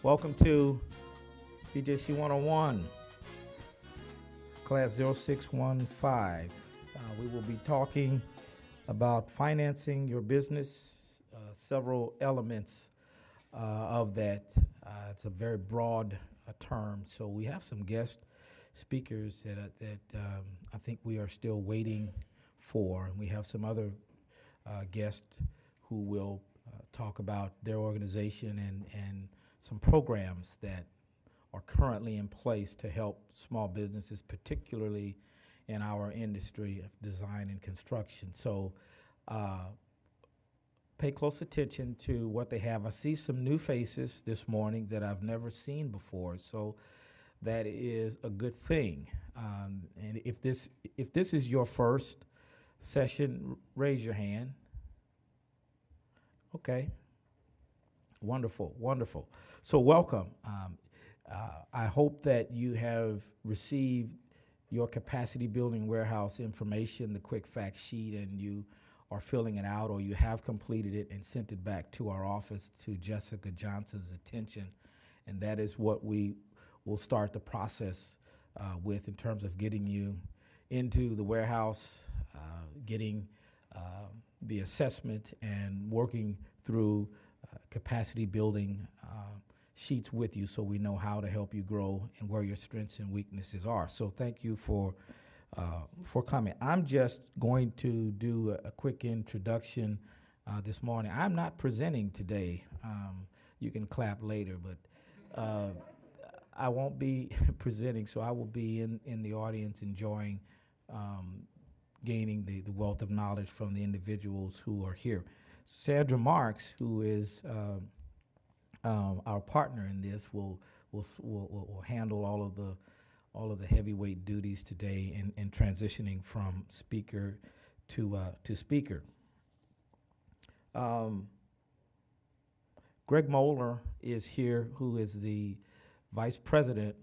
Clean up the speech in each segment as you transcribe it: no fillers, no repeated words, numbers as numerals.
Welcome to BJC 101, class 0615. We will be talking about financing your business, several elements of that. It's a very broad term, so we have some guest speakers that I think we are still waiting for. And we have some other guests who will talk about their organization and some programs that are currently in place to help small businesses, particularly in our industry of design and construction. So pay close attention to what they have. I see some new faces this morning that I've never seen before, so that is a good thing. And if this is your first session, raise your hand. Okay. Wonderful, wonderful. So welcome. I hope that you have received your capacity building warehouse information, the quick fact sheet, and you are filling it out, or you have completed it and sent it back to our office to Jessica Johnson's attention. And that is what we will start the process with in terms of getting you into the warehouse, getting the assessment and working through capacity building sheets with you so we know how to help you grow and where your strengths and weaknesses are. So thank you for coming. I'm just going to do a quick introduction this morning. I'm not presenting today. You can clap later, but I won't be presenting, so I will be in the audience enjoying gaining the wealth of knowledge from the individuals who are here. Sandra Marks, who is our partner in this, will handle all of the heavyweight duties today in transitioning from speaker to speaker. Greg Moeller is here, who is the Vice President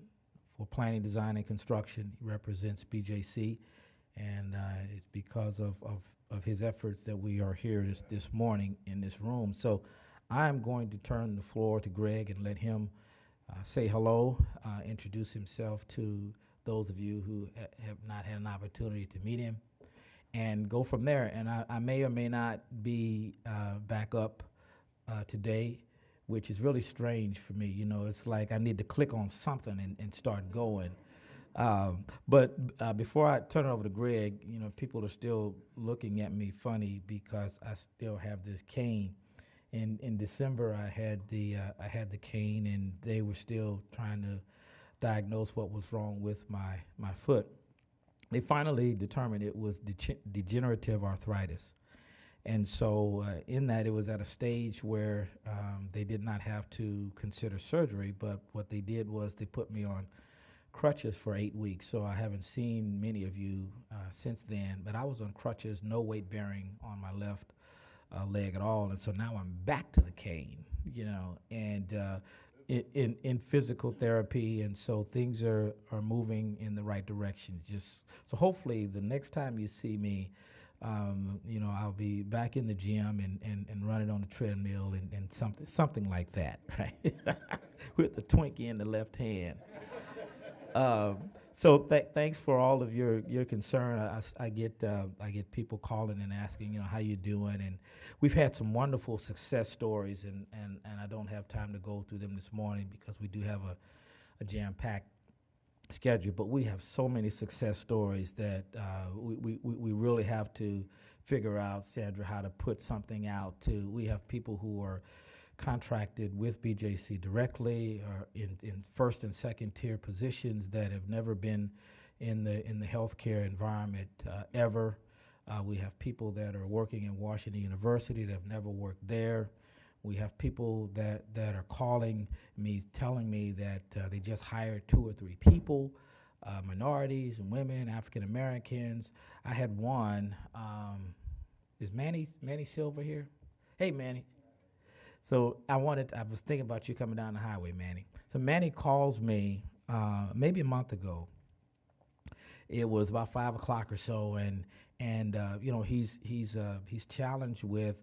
for Planning, Design, and Construction. He represents BJC, and it's because of his efforts that we are here this morning in this room. So I'm going to turn the floor to Greg and let him say hello, introduce himself to those of you who have not had an opportunity to meet him, and go from there. And I may or may not be back up today, which is really strange for me. You know, it's like I need to click on something and start going. But before I turn it over to Greg, you know, people are still looking at me funny because I still have this cane. In December, I had the cane, and they were still trying to diagnose what was wrong with my foot. They finally determined it was degenerative arthritis. And so in that, it was at a stage where they did not have to consider surgery, but what they did was they put me on crutches for 8 weeks. So I haven't seen many of you since then, but I was on crutches, no weight bearing on my left leg at all. And so now I'm back to the cane, you know, and in physical therapy. And so things are moving in the right direction. So hopefully the next time you see me, you know, I'll be back in the gym and running on the treadmill and something like that, right? With the Twinkie in the left hand. So thanks for all of your concern. I get people calling and asking, you know, how you doing, and we've had some wonderful success stories, and I don't have time to go through them this morning because we do have a jam-packed schedule, but we have so many success stories that we really have to figure out, Sandra, how to put something out. We have people who are contracted with BJC directly, or in first and second tier positions that have never been in the healthcare environment ever. We have people that are working in Washington University that have never worked there. We have people that are calling me, telling me that they just hired 2 or 3 people, minorities and women, African Americans. I had one. Is Manny Silver here? Hey, Manny. So I was thinking about you coming down the highway, Manny. So Manny calls me maybe a month ago. It was about 5 o'clock or so, and you know, he's challenged with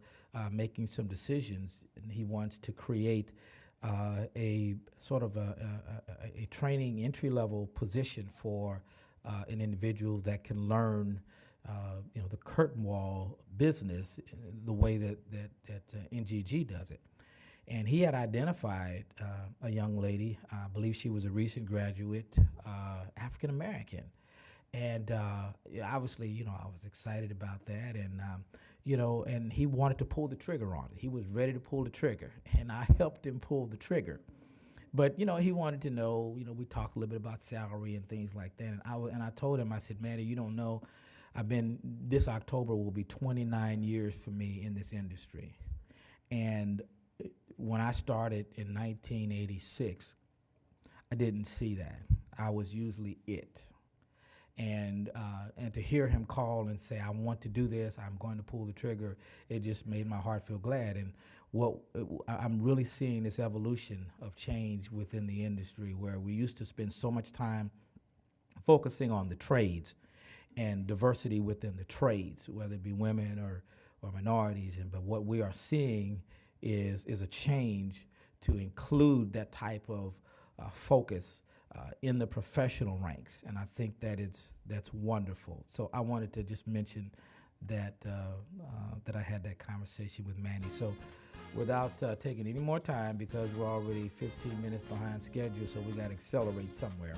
making some decisions, and he wants to create a sort of a training entry-level position for an individual that can learn, the curtain wall business the way that NGG does it. And he had identified a young lady, I believe she was a recent graduate, African American. And obviously, I was excited about that, and and he wanted to pull the trigger on it. He was ready to pull the trigger, and I helped him pull the trigger. But he wanted to know. We talked a little bit about salary and things like that. And I told him, I said, Manny, you don't know, this October will be 29 years for me in this industry, and when I started in 1986, I didn't see that. I was usually it. And to hear him call and say, I want to do this, I'm going to pull the trigger, it just made my heart feel glad. And I'm really seeing this evolution of change within the industry, where we used to spend so much time focusing on the trades and diversity within the trades, whether it be women or minorities. But what we are seeing is a change to include that type of focus in the professional ranks, and I think that's wonderful. So I wanted to just mention that that I had that conversation with Manny. So without taking any more time, because we're already 15 minutes behind schedule, so we got to accelerate somewhere.